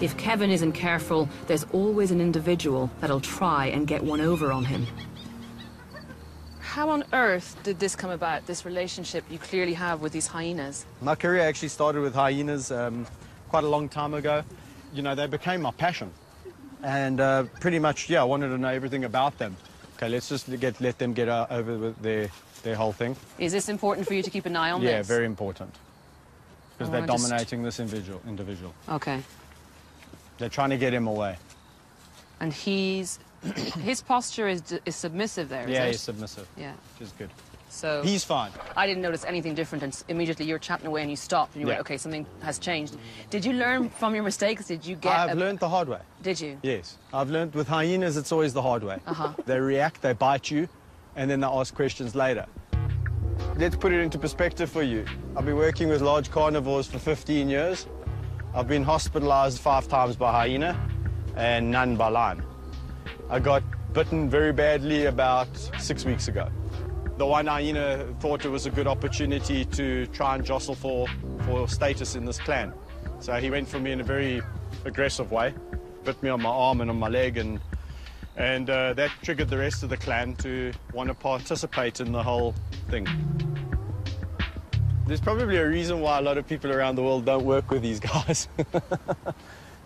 E: If Kevin isn't careful, there's always an individual that'll try and get one over on him.
A: How on earth did this come about, this relationship you clearly have with these hyenas?
C: My career actually started with hyenas quite a long time ago. You know, they became my passion. And pretty much, yeah, I wanted to know everything about them. Okay, let's just let them get over with their whole thing.
A: Is this important for you to keep an eye on this?
C: Yeah, very important. Because they're dominating this individual.
A: Okay.
C: They're trying to get him away.
A: And his posture is submissive there,
C: Yeah,
A: is it?
C: he's submissive.
A: Yeah.
C: Which is good.
A: So
C: He's fine.
A: I didn't notice anything different, and immediately you were chatting away and you stopped and you went, okay, something has changed. Did you learn from your mistakes? Did you get
C: I've learned the hard way.
A: Did you?
C: Yes. I've learned with hyenas, it's always the hard way. They react, they bite you, and then they ask questions later. Let's put it into perspective for you. I've been working with large carnivores for 15 years. I've been hospitalized 5 times by hyena and none by lion. I got bitten very badly about 6 weeks ago. The one hyena thought it was a good opportunity to try and jostle for status in this clan. So he went for me in a very aggressive way, bit me on my arm and on my leg, and that triggered the rest of the clan to want to participate in the whole thing. There's probably a reason why a lot of people around the world don't work with these guys.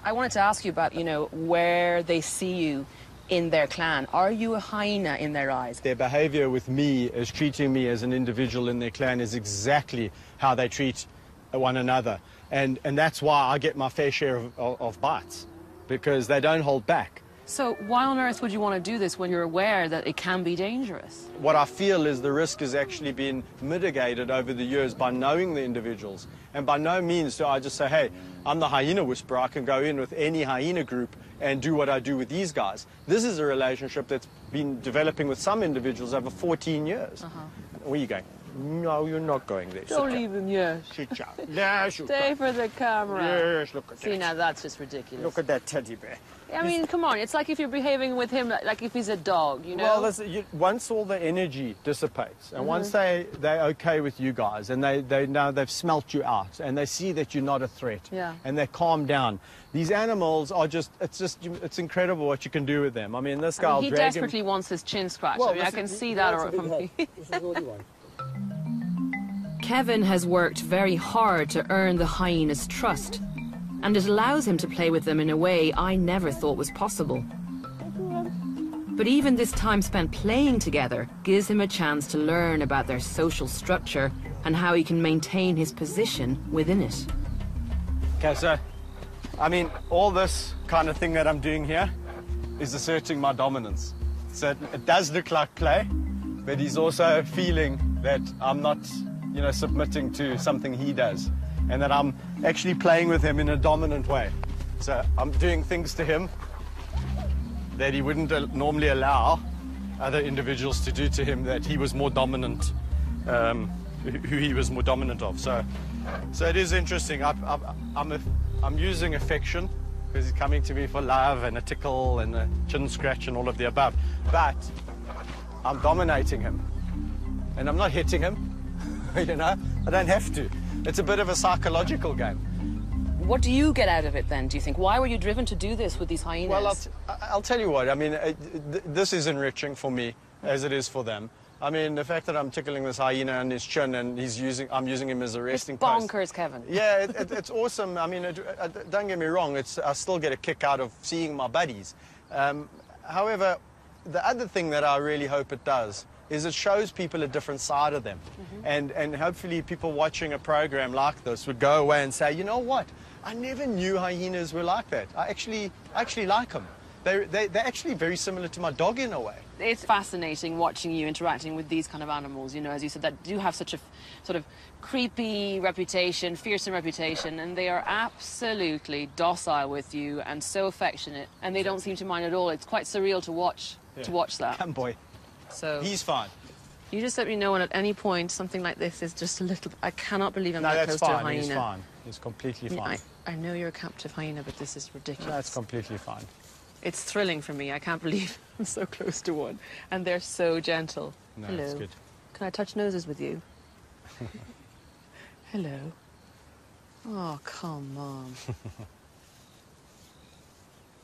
A: I wanted to ask you about, you know, where they see you in their clan. Are you a hyena in their eyes?
C: Their behavior with me, as treating me as an individual in their clan, is exactly how they treat one another. And that's why I get my fair share of bites, because they don't hold back.
A: So why on earth would you want to do this when you're aware that it can be dangerous?
C: What I feel is the risk has actually been mitigated over the years by knowing the individuals. And by no means do I just say, hey, I'm the hyena whisperer, I can go in with any hyena group and do what I do with these guys. This is a relationship that's been developing with some individuals over 14 years. Where are you going? No, you're not going there.
A: Don't leave him yet. Stay for the camera.
C: Yes, look at that.
A: See, now that's just ridiculous.
C: Look at that teddy bear.
A: I mean, come on. It's like if you're behaving with him like if he's a dog, you know?
C: Well, once all the energy dissipates, and once they're okay with you guys, and they know they've smelt you out, and they see that you're not a threat, and they calm down. These animals are it's incredible what you can do with them. I mean, this guy,
A: he desperately wants his chin scratched.
C: Well,
A: I mean, I can see that from me.
H: This is all you want.
E: Kevin has worked very hard to earn the hyena's trust, and it allows him to play with them in a way I never thought was possible. But even this time spent playing together gives him a chance to learn about their social structure and how he can maintain his position within it.
C: Okay, so, I mean, all this kind of thing that I'm doing here is asserting my dominance. So it does look like play, but he's also feeling that I'm not, you know, submitting to something he does, and that I'm actually playing with him in a dominant way. So I'm doing things to him that he wouldn't normally allow other individuals to do to him, that he was more dominant, who he was more dominant of. So it is interesting. I'm using affection because he's coming to me for love and a tickle and a chin scratch and all of the above. But I'm dominating him, and I'm not hitting him. You know, I don't have to. It's a bit of a psychological game.
K: What do you get out of it then, do you think? Why were you driven to do this with these hyenas?
C: Well, I'll tell you what. I mean, this is enriching for me as it is for them. I mean, the fact that I'm tickling this hyena on his chin and I'm using him as a resting post.
K: It's bonkers, Kevin.
C: Yeah, it's awesome. I mean, don't get me wrong. I still get a kick out of seeing my buddies. However, the other thing that I really hope it does is it shows people a different side of them. Mm-hmm. And hopefully people watching a program like this would go away and say, you know what? I never knew hyenas were like that. I actually like them. They're actually very similar to my dog in a way.
K: It's fascinating watching you interacting with these kind of animals, you know, as you said, that do have such a sort of creepy reputation, fearsome reputation, and they are absolutely docile with you and so affectionate, and they don't seem to mind at all. It's quite surreal to watch, that.
C: Come, boy.
K: So
C: he's fine.
K: You just let me know when at any point something like this is just a little... I cannot believe I'm that close to a hyena.
C: He's fine. He's completely fine.
K: I know you're a captive hyena, but this is ridiculous.
C: That's completely fine.
K: It's thrilling for me. I can't believe I'm so close to one. And they're so gentle.
C: No,
K: Hello.
C: That's good.
K: Can I touch noses with you? Hello. Oh, come on.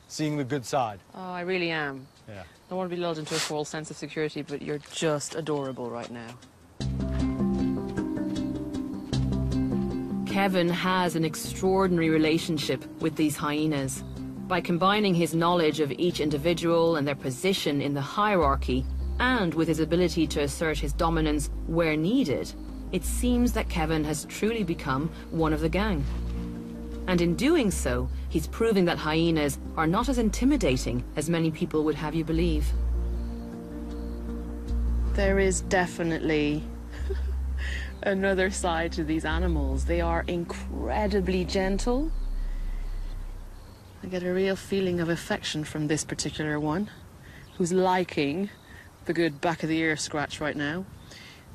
C: Seeing the good side.
K: Oh, I really am.
C: Yeah.
K: I don't want to be lulled into a false sense of security, but you're just adorable right now.
E: Kevin has an extraordinary relationship with these hyenas. By combining his knowledge of each individual and their position in the hierarchy, and with his ability to assert his dominance where needed, it seems that Kevin has truly become one of the gang. And in doing so, he's proving that hyenas are not as intimidating as many people would have you believe.
K: There is definitely another side to these animals. They are incredibly gentle. I get a real feeling of affection from this particular one, who's liking the good back of the ear scratch right now.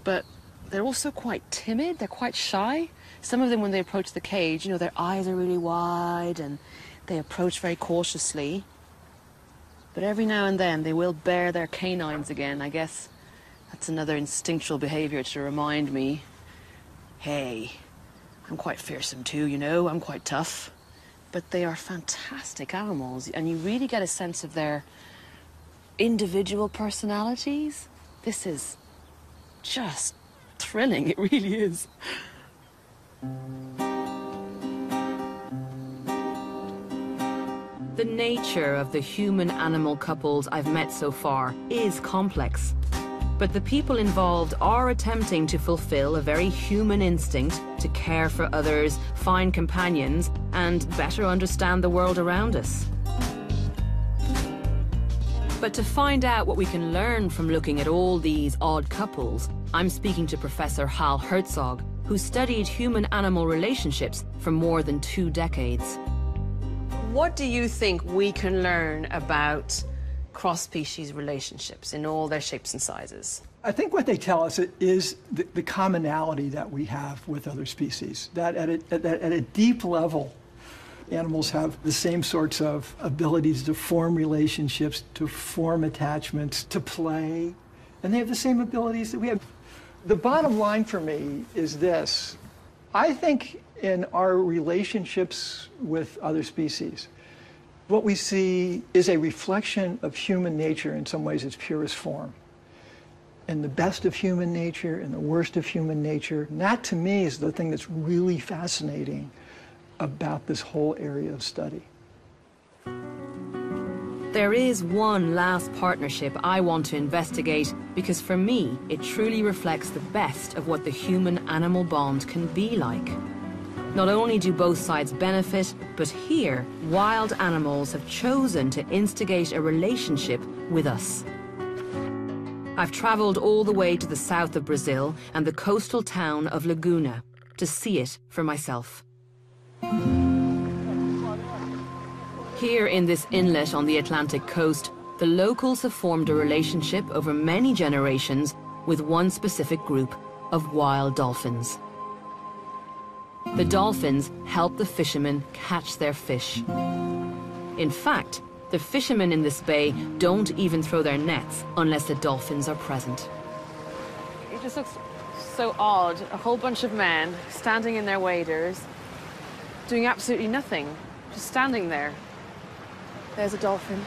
K: But they're also quite timid, they're quite shy. Some of them, when they approach the cage, you know, their eyes are really wide and they approach very cautiously. But every now and then they will bare their canines again. I guess that's another instinctual behavior to remind me, hey, I'm quite fearsome too, you know, I'm quite tough. But they are fantastic animals, and you really get a sense of their individual personalities. This is just thrilling, it really is.
E: The nature of the human-animal couples I've met so far is complex. But the people involved are attempting to fulfill a very human instinct to care for others, find companions, and better understand the world around us. But to find out what we can learn from looking at all these odd couples, I'm speaking to Professor Hal Herzog, who studied human-animal relationships for more than 2 decades.
K: What do you think we can learn about cross-species relationships in all their shapes and sizes?
M: I think what they tell us is the commonality that we have with other species, that at a deep level, animals have the same sorts of abilities to form relationships, to form attachments, to play, and they have the same abilities that we have. The bottom line for me is this. I think in our relationships with other species, what we see is a reflection of human nature in some ways its purest form. And the best of human nature and the worst of human nature. And that, to me, is the thing that's really fascinating about this whole area of study.
E: There is one last partnership I want to investigate because for me, it truly reflects the best of what the human-animal bond can be like. Not only do both sides benefit, but here, wild animals have chosen to instigate a relationship with us. I've traveled all the way to the south of Brazil and the coastal town of Laguna to see it for myself. Here in this inlet on the Atlantic coast, the locals have formed a relationship over many generations with one specific group of wild dolphins. The dolphins help the fishermen catch their fish. In fact, the fishermen in this bay don't even throw their nets unless the dolphins are present.
A: It just looks so odd. A whole bunch of men standing in their waders, doing absolutely nothing, just standing there. There's a dolphin.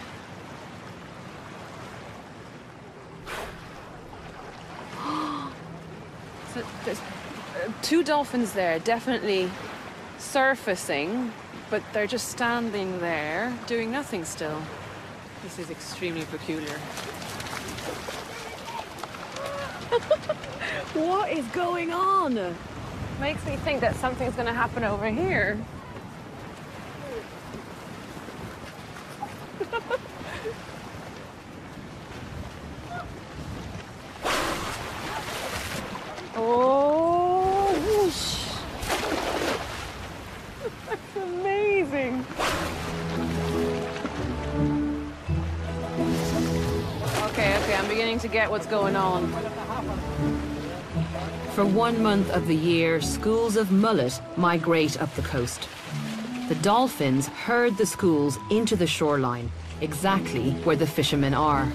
A: So there's two dolphins there, definitely surfacing, but they're just standing there, doing nothing still. This is extremely peculiar. What is going on? Makes me think that something's going to happen over here. Oh, whoosh. That's amazing. Okay, I'm beginning to get what's going on.
E: For 1 month of the year, schools of mullet migrate up the coast. The dolphins herd the schools into the shoreline, exactly where the fishermen are.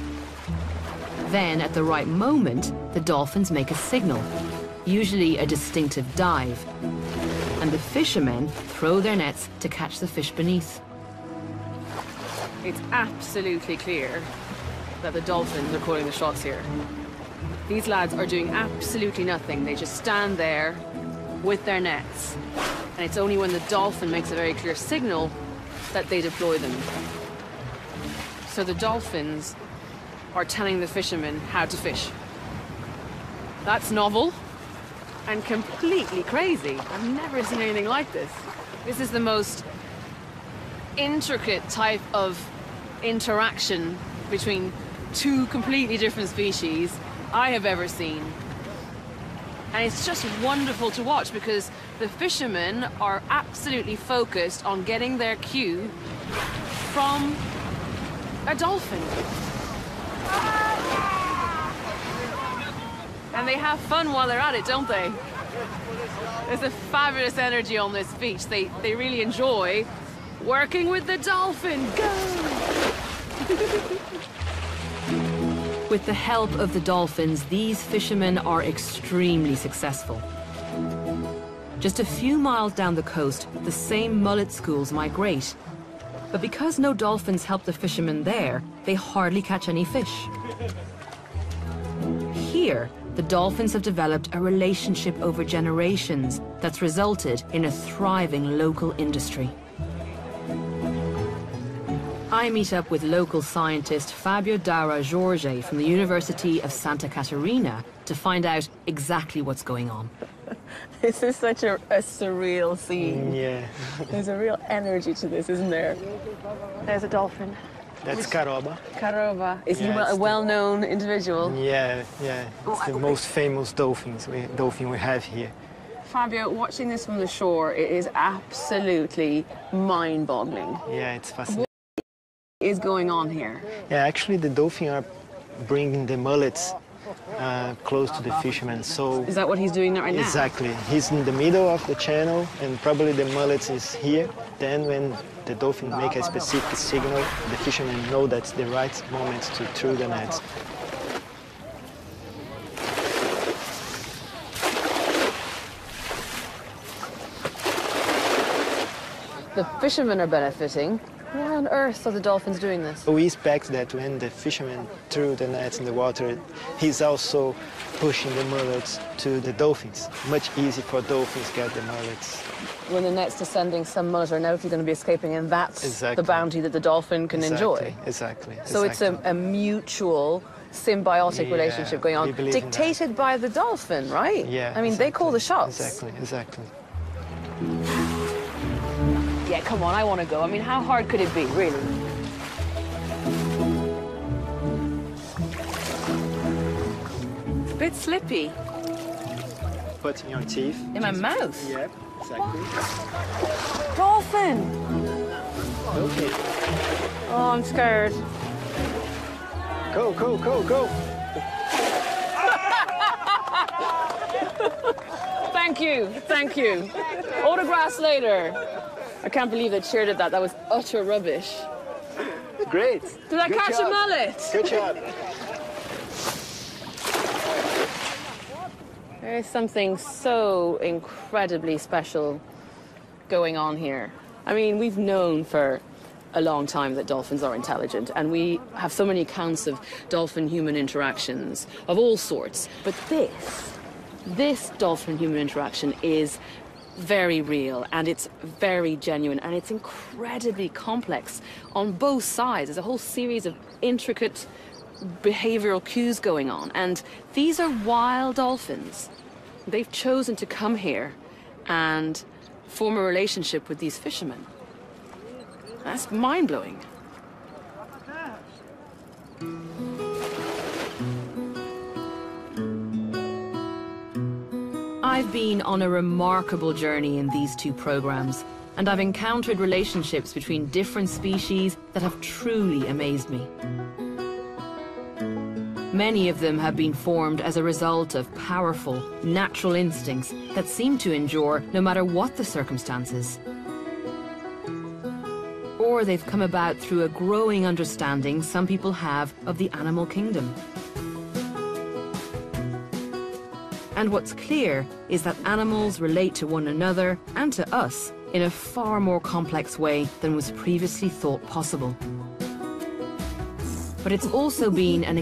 E: Then, at the right moment, the dolphins make a signal, usually a distinctive dive, and the fishermen throw their nets to catch the fish beneath.
A: It's absolutely clear that the dolphins are calling the shots here. These lads are doing absolutely nothing. They just stand there with their nets. And it's only when the dolphin makes a very clear signal that they deploy them. So the dolphins are telling the fishermen how to fish. That's novel and completely crazy. I've never seen anything like this. This is the most intricate type of interaction between two completely different species I have ever seen. And it's just wonderful to watch because the fishermen are absolutely focused on getting their cue from a dolphin. And they have fun while they're at it, don't they? There's a fabulous energy on this beach. They really enjoy working with the dolphin. Go!
E: With the help of the dolphins, these fishermen are extremely successful. Just a few miles down the coast, the same mullet schools migrate. But because no dolphins help the fishermen there, they hardly catch any fish. Here, the dolphins have developed a relationship over generations that's resulted in a thriving local industry. I meet up with local scientist Fabio Daura Jorge from the University of Santa Catarina to find out exactly what's going on.
A: This is such a surreal scene.
N: Yeah.
A: There's a real energy to this, isn't there? There's a dolphin.
N: That's Caroba.
A: Caroba. Is he
N: Yeah,
A: a well-known individual?
N: Yeah. It's the most famous dolphin we have here.
A: Fabio, watching this from the shore, it is absolutely mind-boggling.
N: Yeah, it's fascinating.
A: What is going on here?
N: Yeah, actually the dolphin are bringing the mullets close to the fishermen. So
A: Is that what he's doing right now?
N: exactly. He's in the middle of the channel, and probably the mullets is here. Then when the dolphin make a specific signal, the fishermen know that's the right moment to throw the nets.
A: The fishermen are benefiting,
K: Why on earth are the dolphins doing this?
N: We expect that when the fisherman threw the nets in the water, he's also pushing the mullets to the dolphins. Much easier for dolphins get the mullets.
K: When the net's descending, some mullet are inevitably going to be escaping, and that's the bounty that the dolphin can enjoy.
N: Exactly.
K: So it's a mutual, symbiotic relationship going on, dictated by the dolphin, right?
N: Yeah.
K: I mean, they call the shots.
N: Exactly.
K: Yeah, come on, I want to go. I mean, how hard could it be, really? It's a bit slippy.
N: Put in your teeth.
K: In my mouth?
N: Yeah, exactly.
K: Dolphin!
N: Okay.
K: Oh, I'm scared.
N: Go.
K: Thank you. Autographs later. I can't believe that Cher did that. That was utter rubbish.
N: Great.
K: Did I catch a mullet?
N: Good job.
K: There is something so incredibly special going on here. I mean, we've known for a long time that dolphins are intelligent, and we have so many accounts of dolphin-human interactions of all sorts. But this dolphin-human interaction is very real, and it's very genuine, and it's incredibly complex on both sides. There's a whole series of intricate behavioral cues going on, and these are wild dolphins. They've chosen to come here and form a relationship with these fishermen. That's mind-blowing. I've been on a remarkable journey in these two programs, and I've encountered relationships between different species that have truly amazed me. Many of them have been formed as a result of powerful, natural instincts that seem to endure no matter what the circumstances. Or they've come about through a growing understanding some people have of the animal kingdom. And what's clear is that animals relate to one another and to us in a far more complex way than was previously thought possible. But it's also been an